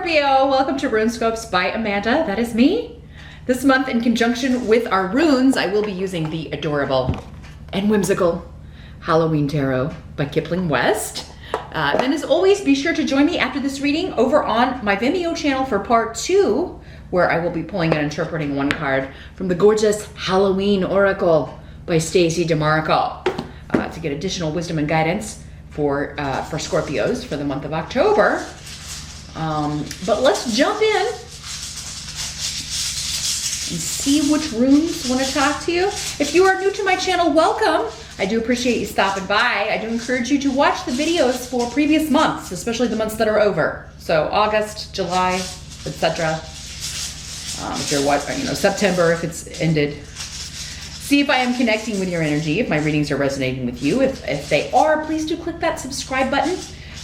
Scorpio, welcome to RuneScopes by Amanda. That is me. This month, in conjunction with our runes, I will be using the adorable and whimsical Halloween Tarot by Kipling West. Then as always, be sure to join me after this reading over on my Vimeo channel for part 2, where I will be pulling and interpreting one card from the gorgeous Halloween Oracle by Stacey DeMarco to get additional wisdom and guidance for Scorpios for the month of October. But let's jump in and see which runes want to talk to you. If you are new to my channel, welcome. I do appreciate you stopping by. I do encourage you to watch the videos for previous months, especially the months that are over. So August, July, etc. If you're watching, September, if it's ended. See if I am connecting with your energy, if my readings are resonating with you. If they are, please do click that subscribe button.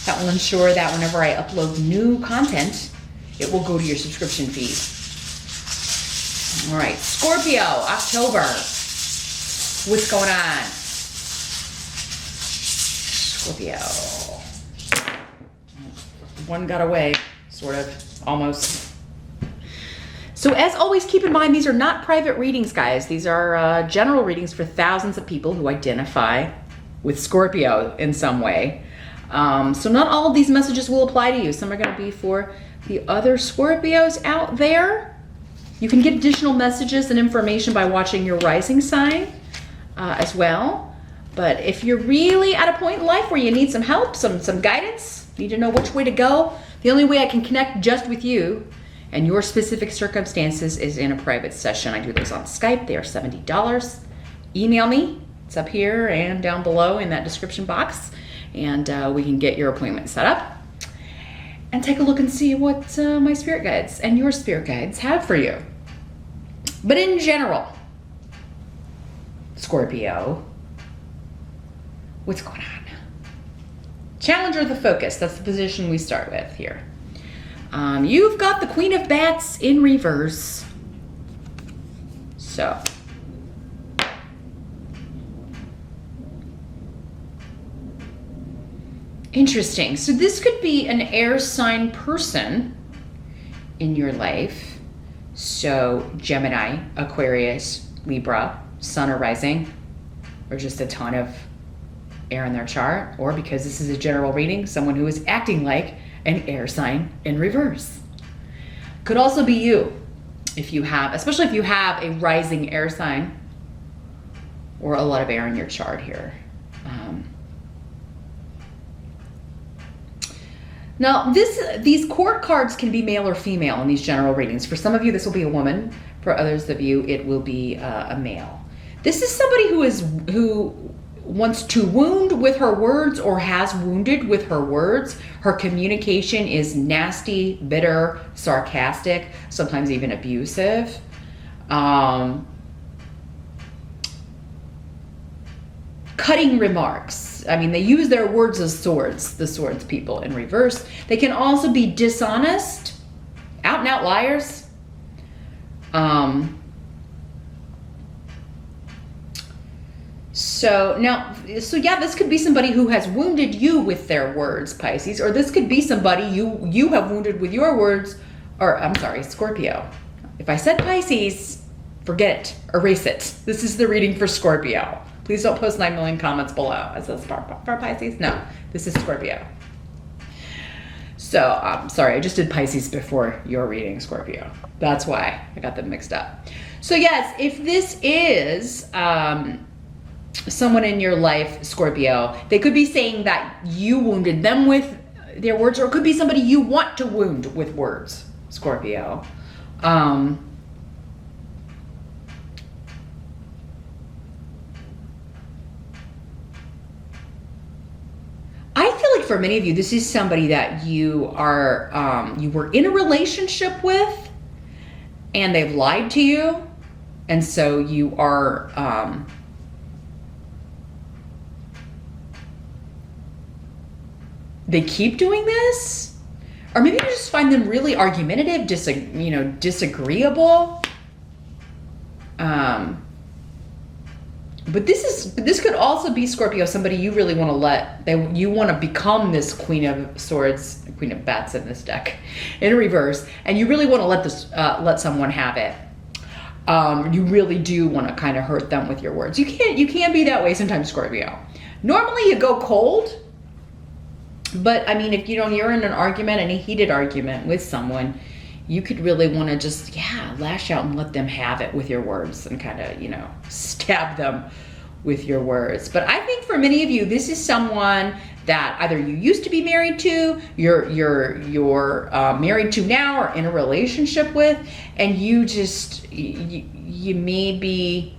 That will ensure that whenever I upload new content, it will go to your subscription feed. All right, Scorpio, October. What's going on? Scorpio. One got away, sort of, almost. So as always, keep in mind, these are not private readings, guys. These are general readings for thousands of people who identify with Scorpio in some way. So not all of these messages will apply to you. Some are going to be for the other Scorpios out there. You can get additional messages and information by watching your rising sign as well. But if you're really at a point in life where you need some help, some guidance, need to know which way to go, the only way I can connect just with you and your specific circumstances is in a private session. I do those on Skype. They are $70. Email me. It's up here and down below in that description box. And we can get your appointment set up and take a look and see what my spirit guides and your spirit guides have for you. But in general, Scorpio, what's going on? Challenger of the focus, that's the position we start with here. You've got the Queen of Bats in reverse. So, interesting. So this could be an air sign person in your life. So Gemini, Aquarius, Libra, Sun or rising, or just a ton of air in their chart. Or because this is a general reading, someone who is acting like an air sign in reverse. Could also be you, if you have, especially if you have a rising air sign or a lot of air in your chart here. Now, these court cards can be male or female in these general readings. For some of you, this will be a woman. For others of you, it will be a male. This is somebody who wants to wound with her words or has wounded with her words. Her communication is nasty, bitter, sarcastic, sometimes even abusive. Cutting remarks. I mean, they use their words as swords, the swords people in reverse. They can also be dishonest, out and out liars. So yeah, this could be somebody who has wounded you with their words, Pisces, or this could be somebody you have wounded with your words, or I'm sorry, Scorpio. If I said Pisces, forget it, erase it. This is the reading for Scorpio. Please don't post 9 million comments below. Is this for Pisces? No, this is Scorpio. So, sorry, I just did Pisces before your reading, Scorpio. That's why I got them mixed up. So yes, if this is someone in your life, Scorpio, they could be saying that you wounded them with their words, or it could be somebody you want to wound with words, Scorpio. I feel like for many of you, this is somebody that you are, you were in a relationship with and they've lied to you. And so you are, they keep doing this, or maybe you just find them really argumentative, disagreeable. But this could also be, Scorpio, somebody you really want to you want to become this Queen of Swords, Queen of Bats in this deck, in reverse, and you really want to let someone have it. You really do want to kind of hurt them with your words. You can be that way sometimes, Scorpio. Normally you go cold, but I mean, if you're in an argument, any heated argument with someone, you could really want to just, lash out and let them have it with your words and kind of, stab them with your words. But I think for many of you, this is someone that either you used to be married to, you're married to now, or in a relationship with, and you may be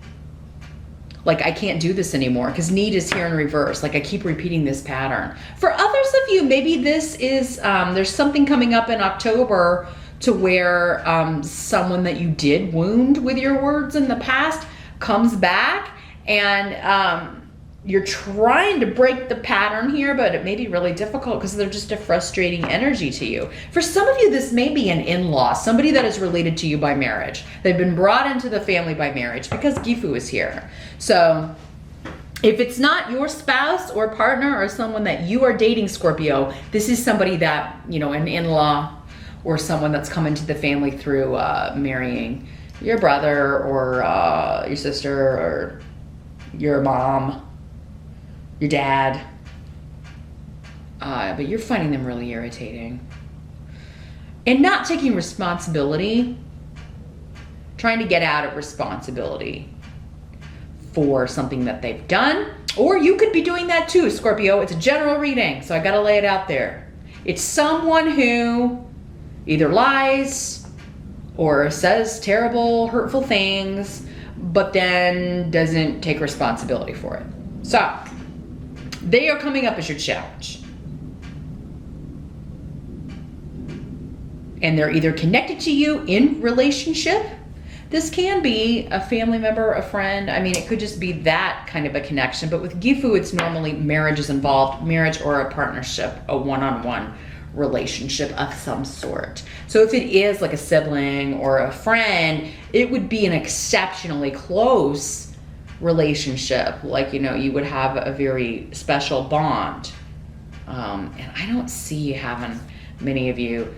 like, I can't do this anymore, because need is here in reverse. Like, I keep repeating this pattern. For others of you, maybe this is, there's something coming up in October to where someone that you did wound with your words in the past comes back, and you're trying to break the pattern here, but it may be really difficult because they're just a frustrating energy to you. For some of you, this may be an in-law, somebody that is related to you by marriage. They've been brought into the family by marriage because Gifu is here. So if it's not your spouse or partner or someone that you are dating, Scorpio, this is somebody that, an in-law or someone that's come into the family through marrying your brother or your sister or your mom, your dad, but you're finding them really irritating and not taking responsibility, trying to get out of responsibility for something that they've done. Or you could be doing that too, Scorpio. It's a general reading, so I gotta lay it out there. It's someone who either lies or says terrible, hurtful things, but then doesn't take responsibility for it. So they are coming up as your challenge. And they're either connected to you in relationship. This can be a family member, a friend. I mean, it could just be that kind of a connection. But with Gifu, it's normally marriage is involved, marriage or a partnership, a one-on-one relationship of some sort. So if it is like a sibling or a friend, it would be an exceptionally close relationship. Like, you would have a very special bond. And I don't see having many of you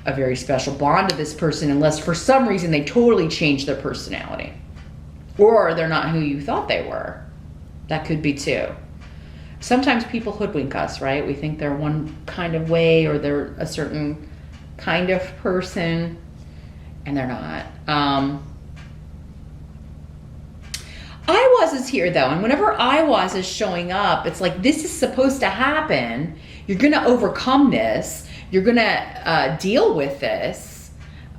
a very special bond to this person unless for some reason they totally change their personality. Or they're not who you thought they were. That could be too. Sometimes people hoodwink us, right? We think they're one kind of way or they're a certain kind of person, and they're not. I was is here though, and whenever I was is showing up, it's like this is supposed to happen. You're gonna overcome this. You're gonna deal with this.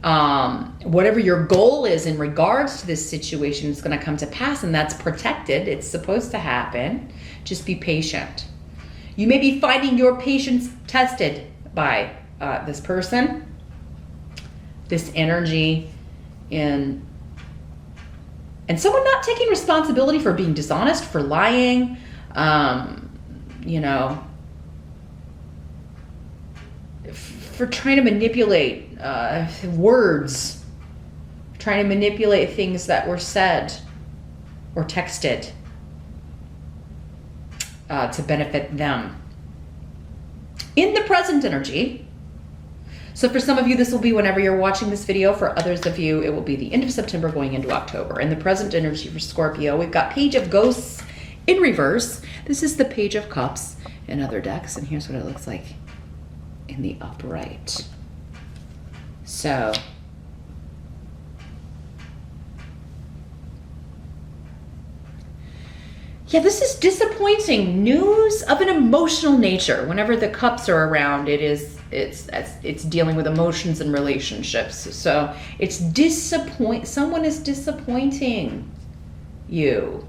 Whatever your goal is in regards to this situation is gonna come to pass, and that's protected. It's supposed to happen. Just be patient. You may be finding your patience tested by this person, this energy, and someone not taking responsibility for being dishonest, for lying, for trying to manipulate words, trying to manipulate things that were said or texted to benefit them. In the present energy, so for some of you, this will be whenever you're watching this video. For others of you, it will be the end of September going into October. In the present energy for Scorpio, we've got Page of Ghosts in reverse. This is the Page of Cups in other decks, and here's what it looks like in the upright. So yeah, this is disappointing news of an emotional nature. Whenever the cups are around, it's dealing with emotions and relationships. So it's someone is disappointing you.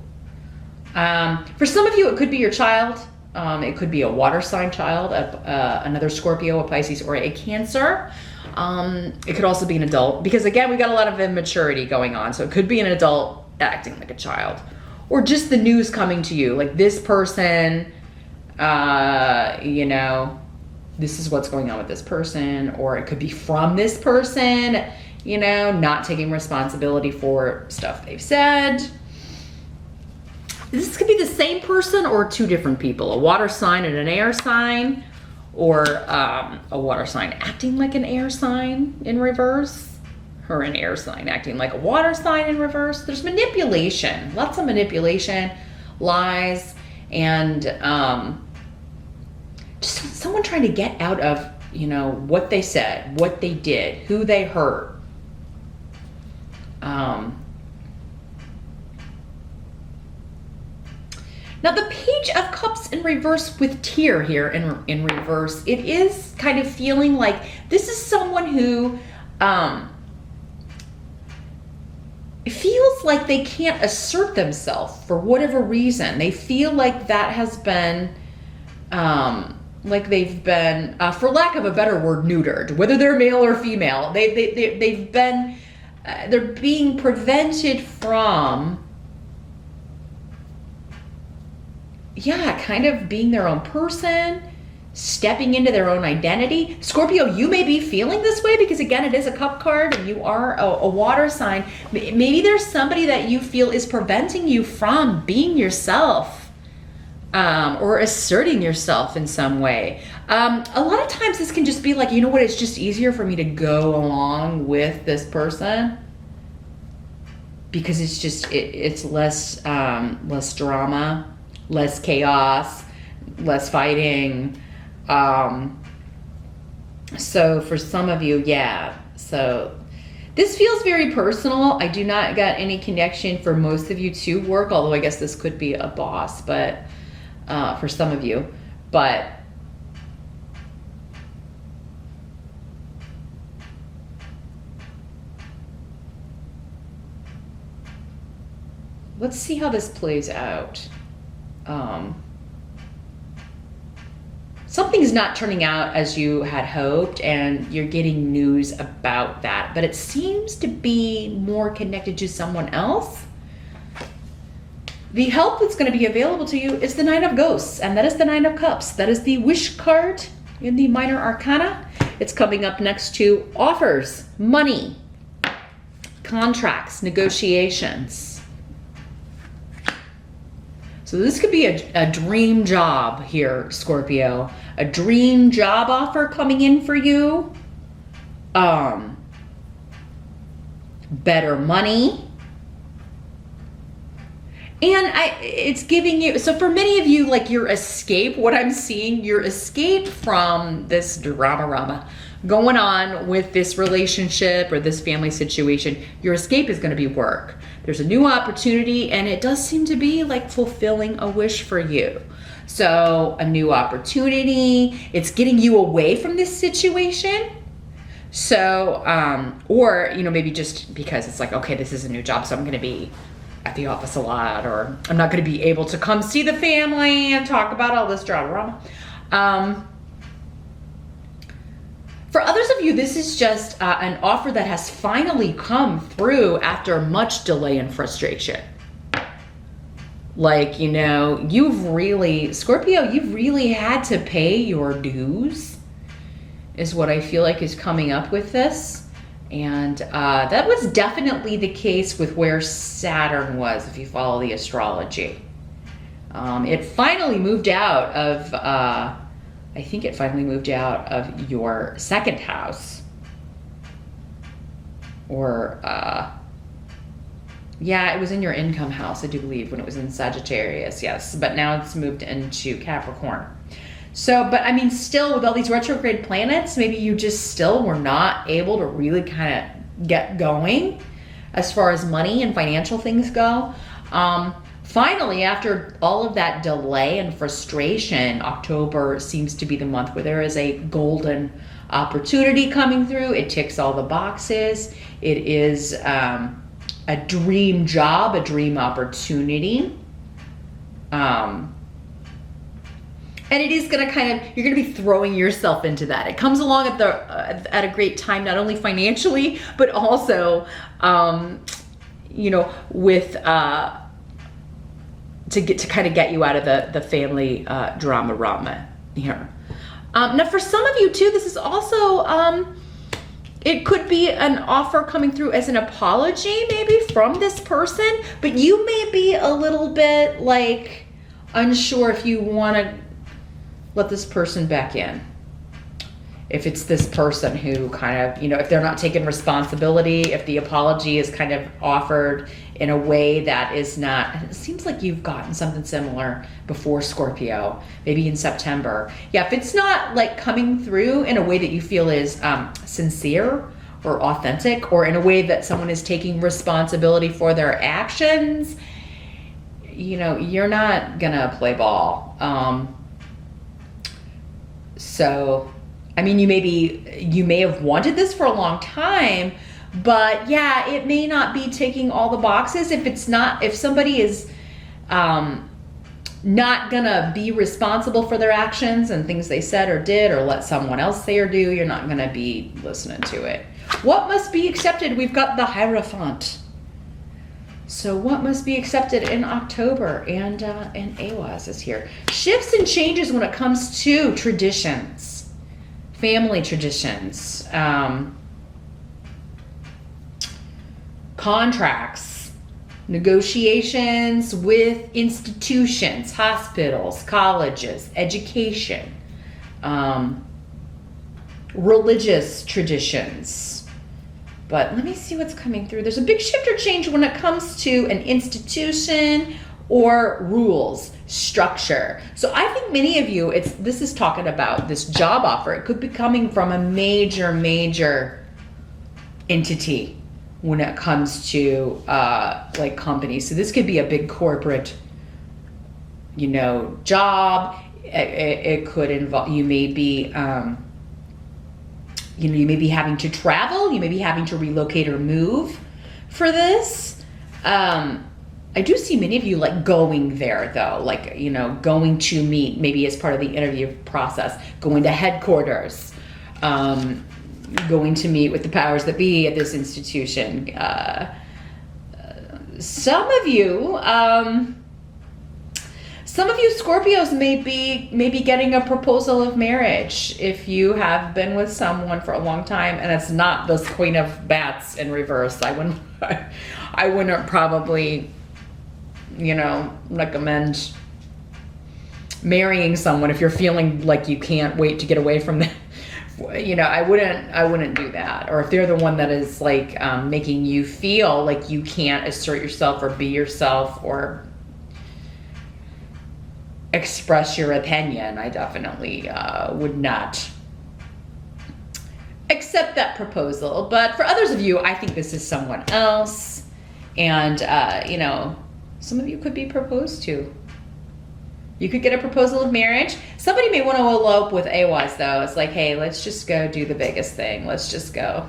For some of you, it could be your child. It could be a water sign child, another Scorpio, a Pisces, or a Cancer. It could also be an adult, because again, we've got a lot of immaturity going on. So it could be an adult acting like a child. Or just the news coming to you, like this person, this is what's going on with this person, or it could be from this person, not taking responsibility for stuff they've said. This could be the same person or two different people, a water sign and an air sign, or a water sign acting like an air sign in reverse, or an air sign acting like a water sign in reverse. There's manipulation, lots of manipulation, lies, and just someone trying to get out of, you know, what they said, what they did, who they hurt. Now the Page of Cups in reverse with tear here in reverse, it is kind of feeling like this is someone who feels like they can't assert themselves for whatever reason. They feel like that has been, like they've been, for lack of a better word, neutered, whether they're male or female. They've been, they're being prevented from, yeah, kind of being their own person, stepping into their own identity. Scorpio, you may be feeling this way because, again, it is a cup card and you are a water sign. Maybe there's somebody that you feel is preventing you from being yourself, or asserting yourself in some way. A lot of times this can just be like, you know what, it's just easier for me to go along with this person because it's just, it's less, less drama, less chaos, less fighting. So for some of you, yeah. So this feels very personal. I do not get any connection for most of you to work, although I guess this could be a boss, but for some of you. But let's see how this plays out. Something's not turning out as you had hoped, and you're getting news about that, but it seems to be more connected to someone else. The help that's going to be available to you is the Nine of Ghosts, and that is the Nine of Cups. That is the Wish card in the Minor Arcana. It's coming up next to offers, money, contracts, negotiations. So this could be a dream job here, Scorpio. A dream job offer coming in for you. Better money. And it's giving you, so for many of you, like your escape, what I'm seeing, your escape from this drama going on with this relationship or this family situation, your escape is going to be work. There's a new opportunity, and it does seem to be like fulfilling a wish for you. So a new opportunity, it's getting you away from this situation. So, or, you know, maybe just because it's like, okay, this is a new job, so I'm going to be at the office a lot, or I'm not going to be able to come see the family and talk about all this drama. For others of you, this is just an offer that has finally come through after much delay and frustration. Like, you know, Scorpio, you've really had to pay your dues, is what I feel like is coming up with this. And that was definitely the case with where Saturn was, if you follow the astrology. It finally moved out of, I think it finally moved out of your second house. Or, yeah, it was in your income house, I do believe, when it was in Sagittarius, yes. But now it's moved into Capricorn. So, but I mean, still with all these retrograde planets, maybe you just still were not able to really kind of get going as far as money and financial things go. Finally, after all of that delay and frustration, October seems to be the month where there is a golden opportunity coming through. It ticks all the boxes. It is a dream job, a dream opportunity. And it is going to you're going to be throwing yourself into that. It comes along at a great time, not only financially, but also, you know, with, to kind of get you out of the family drama here. Now, for some of you too, this is also It could be an offer coming through as an apology maybe from this person, but you may be a little bit like unsure if you want to let this person back in. If it's this person who kind of, if they're not taking responsibility, if the apology is kind of offered in a way that is not, it seems like you've gotten something similar before, Scorpio, maybe in September. Yeah, if it's not like coming through in a way that you feel is sincere or authentic, or in a way that someone is taking responsibility for their actions, you're not gonna play ball. So, you may have wanted this for a long time, but yeah, it may not be ticking all the boxes. If somebody is not gonna be responsible for their actions and things they said or did, or let someone else say or do, you're not gonna be listening to it. What must be accepted? We've got the Hierophant. So what must be accepted in October? And AWAS is here. Shifts and changes when it comes to traditions. Family traditions, contracts, negotiations with institutions, hospitals, colleges, education, religious traditions. But let me see what's coming through. There's a big shift or change when it comes to an institution or rules, structure. So I think many of you, this is talking about this job offer. It could be coming from a major entity when it comes to like companies. So this could be a big corporate, job. It could involve, you may be having to travel, you may be having to relocate or move for this. I do see many of you like going there though, like, going to meet maybe as part of the interview process, going to headquarters, going to meet with the powers that be at this institution. Some of you Scorpios may be getting a proposal of marriage if you have been with someone for a long time and it's not this Queen of Bats in reverse. I wouldn't probably, recommend marrying someone if you're feeling like you can't wait to get away from them. I wouldn't do that. Or if they're the one that is like making you feel like you can't assert yourself or be yourself or express your opinion, I definitely would not accept that proposal. But for others of you, I think this is someone else. And, some of you could be proposed to. You could get a proposal of marriage. Somebody may want to elope with AWAS though. It's like, hey, let's just go do the biggest thing. Let's just go.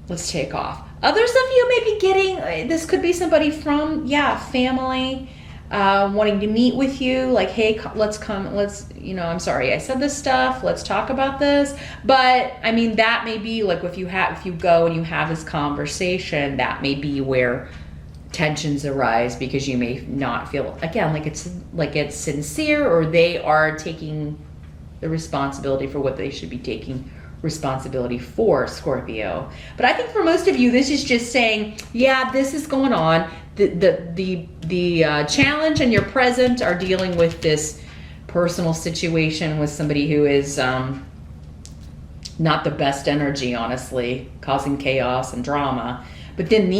Let's take off. Others of you may be getting, this could be somebody from, family, wanting to meet with you, like, hey, let's come, I'm sorry, I said this stuff, let's talk about this. But that may be like, if you go and you have this conversation, that may be where tensions arise, because you may not feel, again, like it's sincere, or they are taking the responsibility for what they should be taking responsibility for, Scorpio. But I think for most of you, this is just saying, yeah, this is going on. The challenge and your present are dealing with this personal situation with somebody who is not the best energy, honestly, causing chaos and drama. But then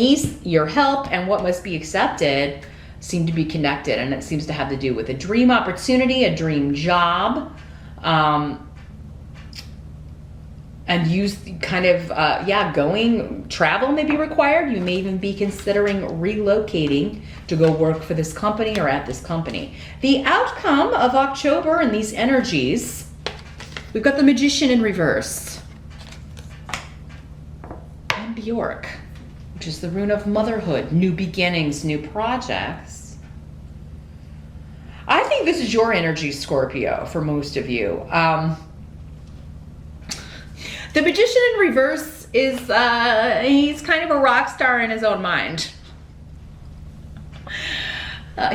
your help and what must be accepted seem to be connected, and it seems to have to do with a dream opportunity, a dream job, and use kind of, travel may be required. You may even be considering relocating to go work for this company or at this company. The outcome of October and these energies, we've got the Magician in reverse. And Bjork, which is the rune of motherhood, new beginnings, new projects. I think this is your energy, Scorpio, for most of you. The Magician in reverse is, he's kind of a rock star in his own mind.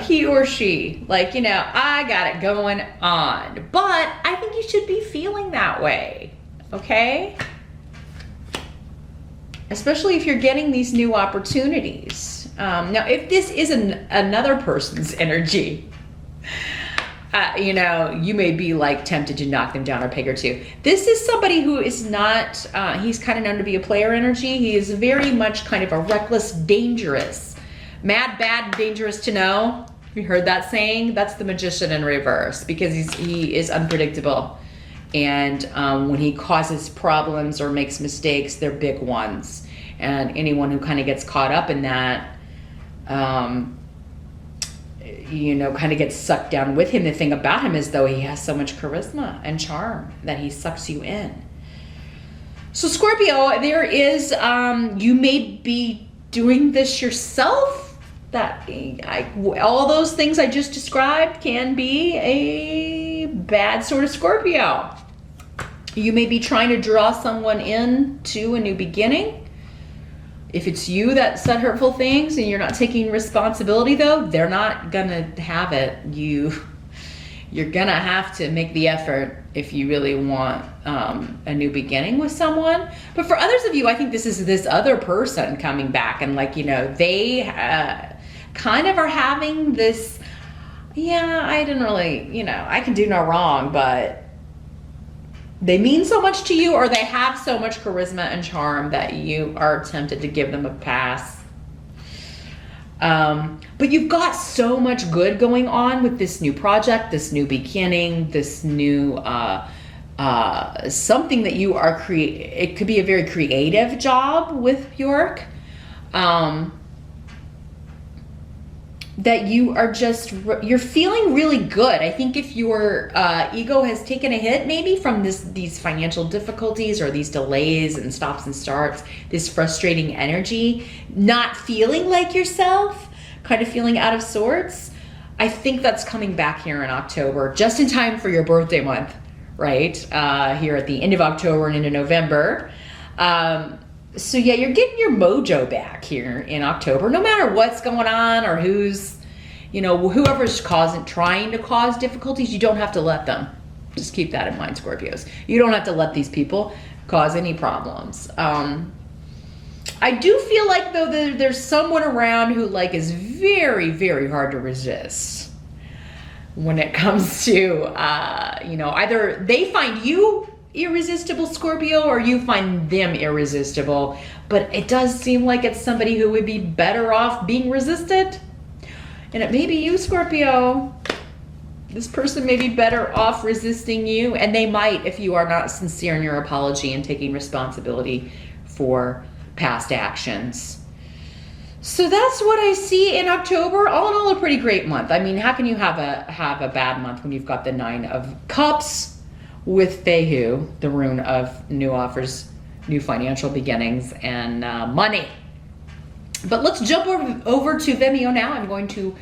he or she, like, you know, I got it going on. But I think you should be feeling that way, okay? Especially if you're getting these new opportunities. Now, if this is another person's energy, you know, you may be like tempted to knock them down a peg or two. This is somebody who is not, he's kind of known to be a player energy. He is very much kind of a reckless, dangerous, mad, bad, dangerous to know. Have you heard that saying? That's the magician in reverse, because he is unpredictable. And when he causes problems or makes mistakes, they're big ones. And anyone who kind of gets caught up in that, you know, kind of gets sucked down with him. The thing about him is, though, he has so much charisma and charm that he sucks you in. So Scorpio, there is, you may be doing this yourself. That all those things I just described can be a bad sort of Scorpio. You may be trying to draw someone in to a new beginning. If it's you that said hurtful things and you're not taking responsibility, though, they're not gonna have it. You're gonna have to make the effort if you really want a new beginning with someone. But for others of you, I think this is this other person coming back, and like, you know, they kind of are having this, yeah, I didn't really, you know, I can do no wrong, but they mean so much to you, or they have so much charisma and charm that you are tempted to give them a pass. But you've got so much good going on with this new project, this new beginning, this new something that you are it could be a very creative job with Bjork. That you are just, you're feeling really good. I think if your ego has taken a hit maybe from these financial difficulties or these delays and stops and starts, this frustrating energy, not feeling like yourself, kind of feeling out of sorts, I think that's coming back here in October, just in time for your birthday month, right? Here at the end of October and into November. So yeah, you're getting your mojo back here in October, no matter what's going on or who's, you know, whoever's trying to cause difficulties, you don't have to let them. Just keep that in mind, Scorpios. You don't have to let these people cause any problems. I do feel like, though, there's someone around who like is very, very hard to resist when it comes to, you know, either they find you irresistible, Scorpio, or you find them irresistible. But it does seem like it's somebody who would be better off being resisted. And it may be you, Scorpio. This person may be better off resisting you, and they might if you are not sincere in your apology and taking responsibility for past actions. So that's what I see in October. All in all, a pretty great month. I mean, how can you have a bad month when you've got the 9 of Cups with Fehu, the rune of new offers, new financial beginnings, and money. But let's jump over to Vimeo now. I'm going to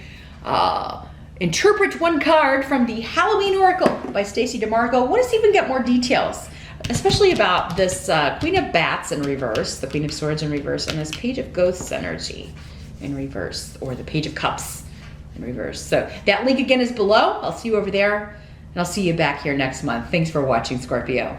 interpret one card from the Halloween Oracle by Stacey DeMarco. What does even get more details, especially about this Queen of Bats in reverse, the Queen of Swords in reverse, and this Page of Ghosts energy in reverse, or the Page of Cups in reverse. So that link again is below. I'll see you over there. And I'll see you back here next month. Thanks for watching, Scorpio.